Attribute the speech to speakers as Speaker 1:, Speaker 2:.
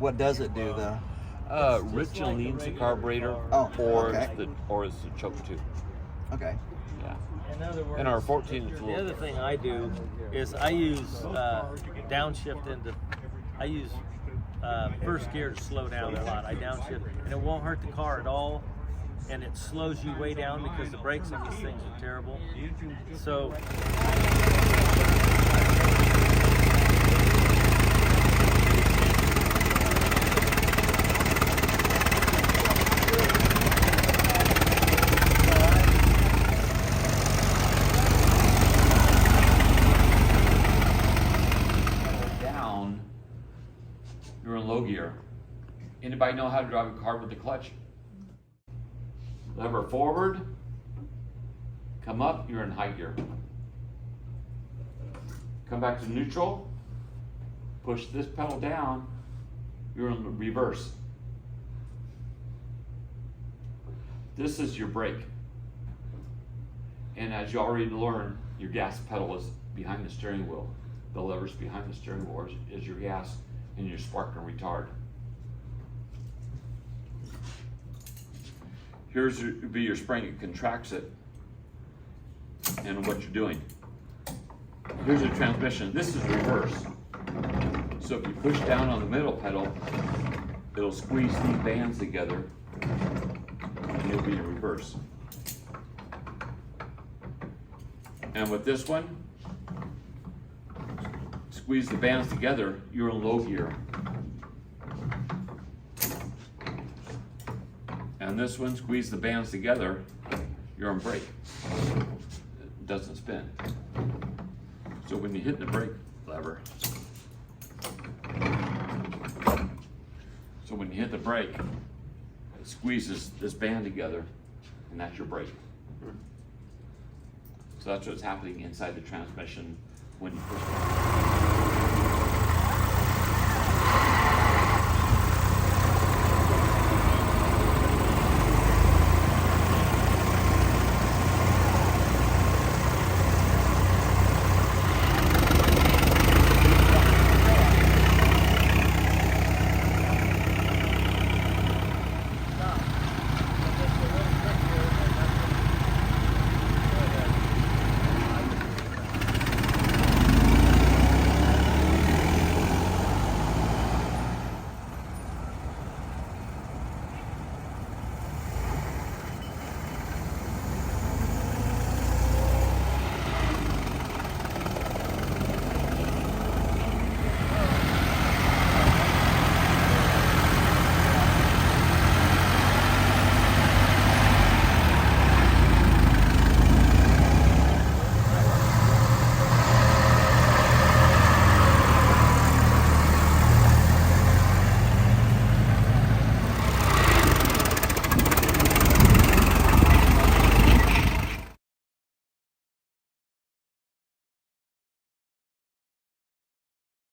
Speaker 1: What does it do though?
Speaker 2: Rich and leans the carburetor,
Speaker 1: Oh,
Speaker 2: or
Speaker 1: okay.
Speaker 2: it's the choke tube.
Speaker 1: Okay.
Speaker 2: Yeah.
Speaker 3: In other words,
Speaker 2: And our 14 is a
Speaker 3: the
Speaker 2: little
Speaker 3: other thing I do is I use downshift I use first gear to slow down a lot. I downshift, and it won't hurt the car at all, and it slows you way down because the brakes on these things are terrible. So
Speaker 2: down, you're in low gear. Anybody know how to drive a car with the clutch? Lever forward, come up, you're in high gear. Come back to neutral, push this pedal down, you're in reverse. This is your brake. And as you already learned, your gas pedal is behind the steering wheel. The lever's behind the steering wheel is your gas and your spark and retard. Here's would be your spring, it contracts it, and what you're doing. Here's your transmission, this is reverse. So if you push down on the middle pedal, it'll squeeze these bands together, and you'll be in reverse. And with this one, squeeze the bands together, you're in low gear. And this one, squeeze the bands together, you're on brake. It doesn't spin. So when you hit the brake lever, so when you hit the brake, it squeezes this band together, and that's your brake. So that's what's happening inside the transmission when you push it.